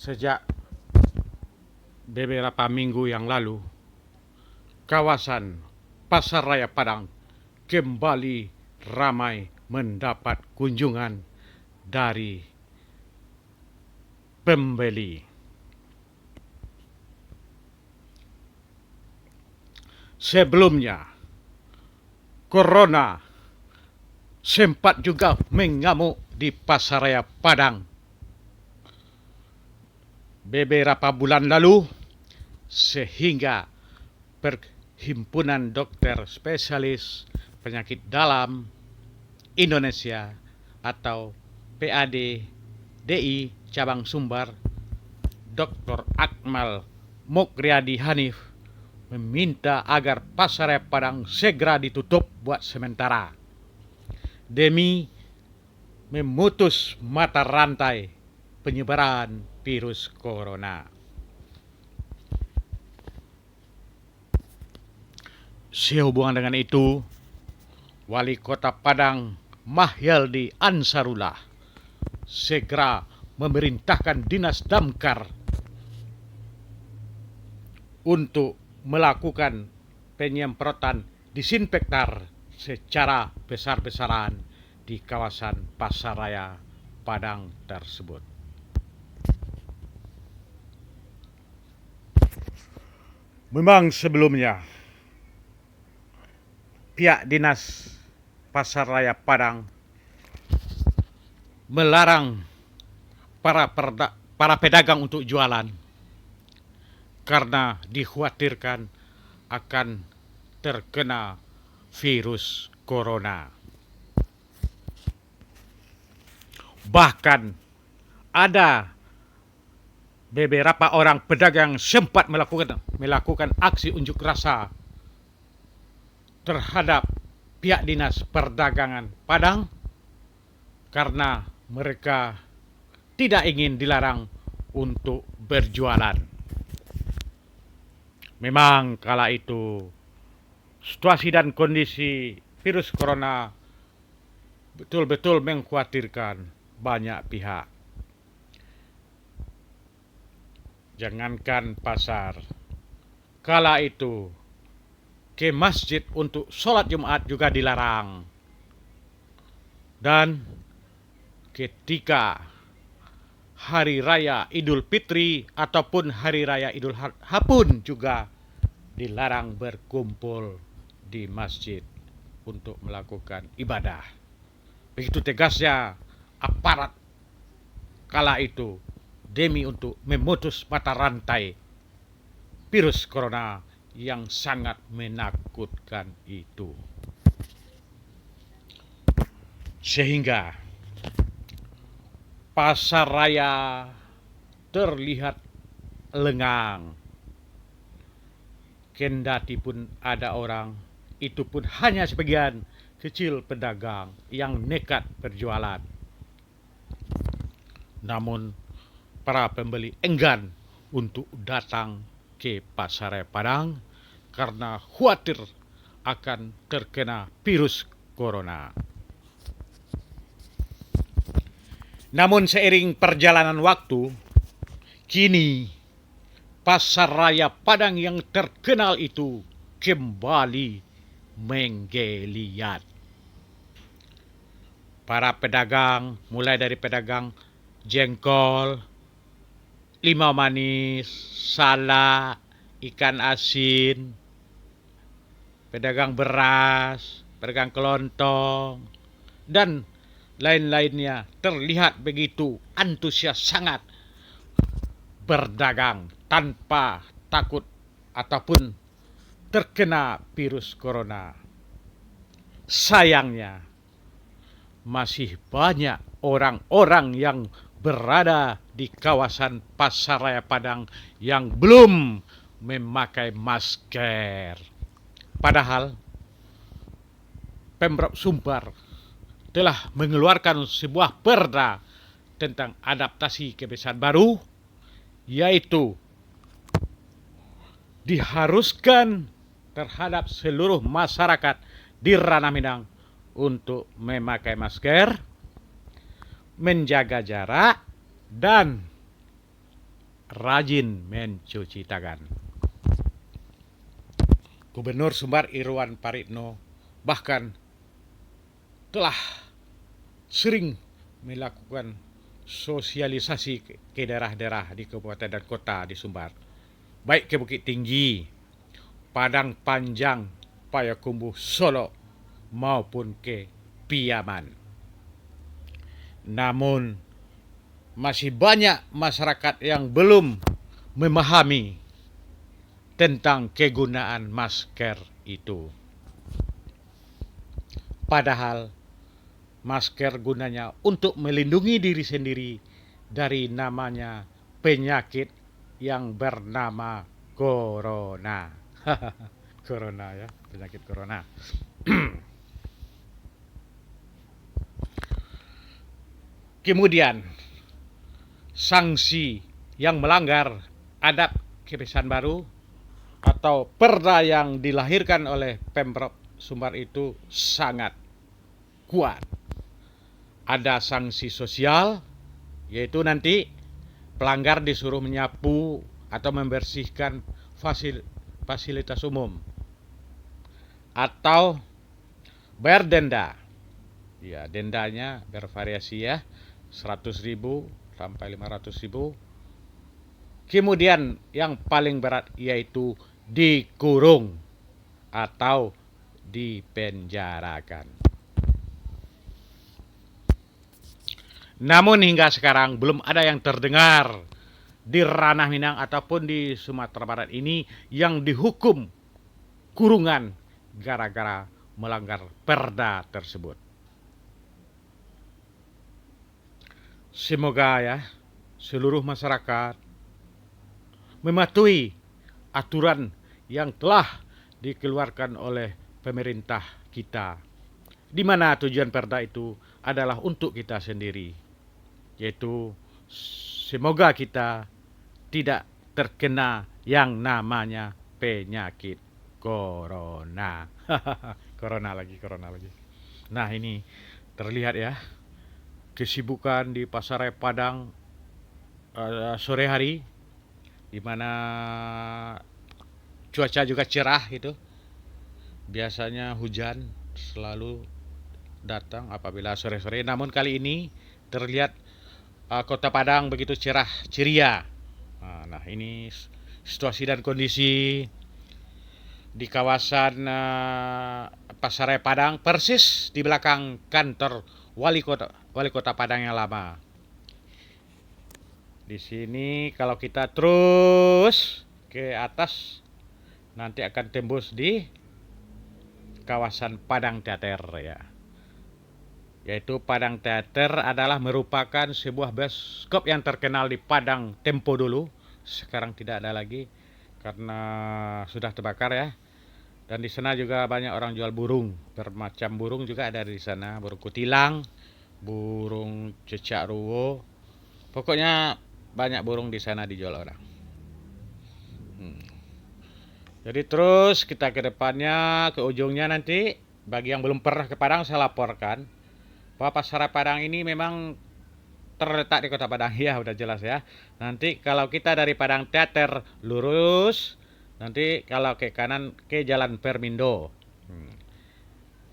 Sejak beberapa minggu yang lalu, kawasan Pasar Raya Padang kembali ramai mendapat kunjungan dari pembeli. Sebelumnya, corona sempat juga mengamuk di Pasar Raya Padang. Beberapa bulan lalu, sehingga Perhimpunan Dokter Spesialis Penyakit Dalam Indonesia atau PAD-DI Cabang Sumbar, Dr. Akmal Mukryadi Hanif meminta agar Pasar Raya Padang segera ditutup buat sementara demi memutus mata rantai penyebaran virus corona. Sehubungan dengan itu, Wali Kota Padang Mahyaldi Ansarullah segera memerintahkan Dinas Damkar untuk melakukan penyemprotan disinfektan secara besar-besaran di kawasan Pasar Raya Padang tersebut. Memang sebelumnya pihak Dinas Pasar Raya Padang melarang para pedagang untuk jualan karena dikhawatirkan akan terkena virus corona. Bahkan ada beberapa orang pedagang sempat melakukan aksi unjuk rasa terhadap pihak Dinas Perdagangan Padang karena mereka tidak ingin dilarang untuk berjualan. Memang kala itu situasi dan kondisi virus corona betul-betul mengkhawatirkan banyak pihak. Jangankan pasar, kala itu ke masjid untuk sholat Jumat juga dilarang. Dan ketika Hari Raya Idul Fitri ataupun Hari Raya Idul Adha pun juga dilarang berkumpul di masjid untuk melakukan ibadah. Begitu tegasnya aparat kala itu demi untuk memutus mata rantai virus corona yang sangat menakutkan itu. Sehingga pasar raya terlihat lengang. Kendati pun ada orang, itu pun hanya sebagian kecil pedagang yang nekat berjualan. Namun para pembeli enggan untuk datang ke Pasar Raya Padang karena khawatir akan terkena virus corona. Namun seiring perjalanan waktu, kini Pasar Raya Padang yang terkenal itu kembali menggeliat. Para pedagang, mulai dari pedagang jengkol, limau manis, salak, ikan asin, pedagang beras, pedagang kelontong, dan lain-lainnya terlihat begitu antusias sangat berdagang tanpa takut ataupun terkena virus corona. Sayangnya, masih banyak orang-orang yang berada di kawasan Pasar Raya Padang yang belum memakai masker. Padahal Pemprov Sumbar telah mengeluarkan sebuah perda tentang adaptasi kebiasaan baru, yaitu diharuskan terhadap seluruh masyarakat di Ranah Minang untuk memakai masker, menjaga jarak, dan rajin mencuci tangan. Gubernur Sumbar Irwan Paritno bahkan telah sering melakukan sosialisasi ke daerah-daerah di kabupaten dan kota di Sumbar, baik ke Bukit Tinggi, Padang Panjang, Payakumbuh, Solo maupun ke Piyaman. Namun masih banyak masyarakat yang belum memahami tentang kegunaan masker itu. Padahal masker gunanya untuk melindungi diri sendiri dari namanya penyakit yang bernama corona. Corona ya, penyakit corona. Kemudian sanksi yang melanggar adat kebiasaan baru atau perda yang dilahirkan oleh Pemprov Sumbar itu sangat kuat. Ada sanksi sosial, yaitu nanti pelanggar disuruh menyapu atau membersihkan fasilitas umum, atau bayar denda. Ya, dendanya bervariasi ya, 100.000 sampai 500.000. Kemudian yang paling berat yaitu dikurung atau dipenjarakan. Namun hingga sekarang belum ada yang terdengar di ranah Minang ataupun di Sumatera Barat ini yang dihukum kurungan gara-gara melanggar perda tersebut. Semoga ya seluruh masyarakat mematuhi aturan yang telah dikeluarkan oleh pemerintah kita, di mana tujuan perda itu adalah untuk kita sendiri, yaitu semoga kita tidak terkena yang namanya penyakit corona. Corona lagi. Nah, ini terlihat ya kesibukan di Pasar Raya Padang sore hari, di mana cuaca juga cerah itu. Biasanya hujan selalu datang apabila sore-sore, namun kali ini terlihat Kota Padang begitu cerah ceria. Nah, ini situasi dan kondisi di kawasan Pasar Raya Padang, persis di belakang kantor wali kota Padang yang lama. Di sini kalau kita terus ke atas nanti akan tembus di kawasan Padang Teater ya. Yaitu Padang Teater adalah merupakan sebuah bioskop yang terkenal di Padang tempo dulu. Sekarang tidak ada lagi karena sudah terbakar ya. Dan di sana juga banyak orang jual burung, bermacam burung juga ada di sana, burung kutilang, burung cecak ruwo. Pokoknya banyak burung di sana dijual orang. Jadi terus kita ke depannya, ke ujungnya nanti, bagi yang belum pernah ke Padang saya laporkan bahwa Pasar Padang ini memang terletak di Kota Padang ya, udah jelas ya. Nanti kalau kita dari Padang Teater lurus, nanti kalau ke kanan ke Jalan Permindo.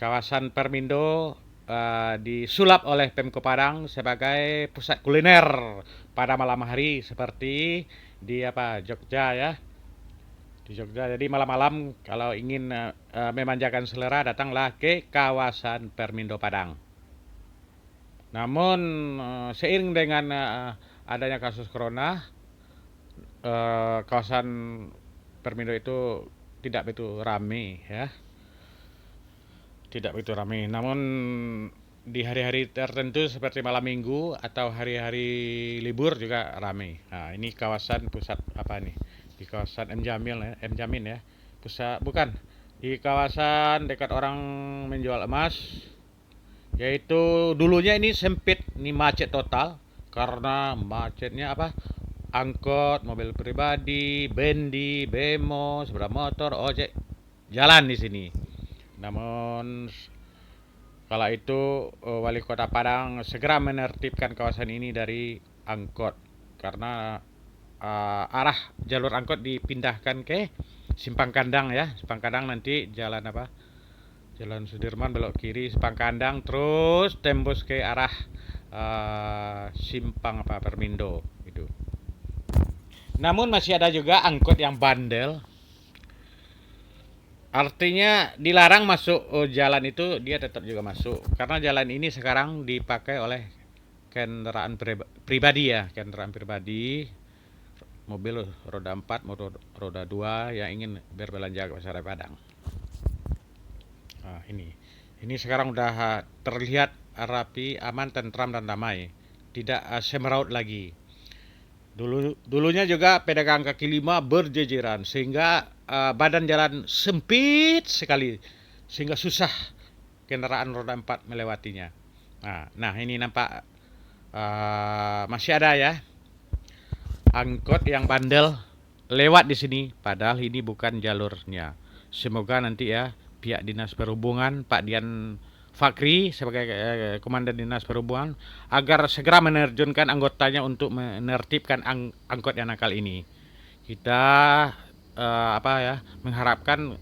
Kawasan Permindo disulap oleh Pemko Padang sebagai pusat kuliner pada malam hari seperti di Jogja ya. Di Jogja, jadi malam-malam kalau ingin memanjakan selera datanglah ke kawasan Permindo Padang. Namun seiring dengan adanya kasus corona, kawasan Permindo itu tidak begitu ramai ya. Tidak begitu ramai. Namun di hari-hari tertentu seperti malam minggu atau hari-hari libur juga ramai. Nah, ini kawasan pusat apa nih? Di kawasan M Jamin ya. Pusat bukan. Di kawasan dekat orang menjual emas. Yaitu dulunya ini sempit, ini macet total karena macetnya angkot, mobil pribadi, bendi, bemo, sepeda motor, ojek jalan di sini. Namun kala itu wali kota Padang segera menertibkan kawasan ini dari angkot karena arah jalur angkot dipindahkan ke Simpang Kandang ya. Simpang Kandang nanti jalan apa? Jalan Sudirman belok kiri Simpang Kandang terus tembus ke arah Simpang apa Permindo itu. Namun masih ada juga angkot yang bandel. Artinya dilarang masuk jalan itu dia tetap juga masuk karena jalan ini sekarang dipakai oleh kendaraan pribadi ya, kendaraan pribadi, mobil roda 4, roda 2 yang ingin berbelanja ke pasar Padang. Nah, ini sekarang udah terlihat rapi, aman, tentram dan damai. Tidak semeraut lagi. Dulunya juga pedagang kaki lima berjejeran sehingga badan jalan sempit sekali sehingga susah kendaraan roda 4 melewatinya. Nah ini nampak masih ada ya angkot yang bandel lewat di sini padahal ini bukan jalurnya. Semoga nanti ya pihak Dinas Perhubungan Pak Dian Fakri sebagai Komandan Dinas Perhubungan agar segera menerjunkan anggotanya untuk menertibkan angkot yang nakal ini. Kita mengharapkan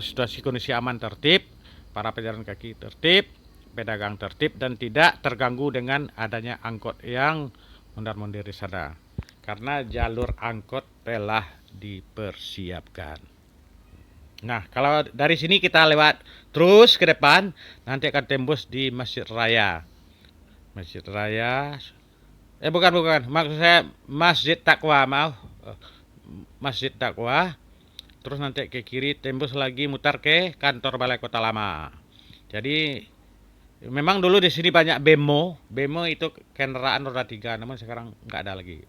situasi kondisi aman tertib, para pejalan kaki tertib, pedagang tertib dan tidak terganggu dengan adanya angkot yang mondar-mandir di sana. Karena jalur angkot telah dipersiapkan. Nah, kalau dari sini kita lewat terus ke depan, nanti akan tembus di Masjid Raya. Masjid Raya. Bukan. Maksud saya Masjid Taqwa, maaf. Masjid Taqwa. Terus nanti ke kiri tembus lagi mutar ke kantor Balai Kota Lama. Jadi memang dulu di sini banyak bemo. Bemo itu kendaraan roda 3, namun sekarang nggak ada lagi.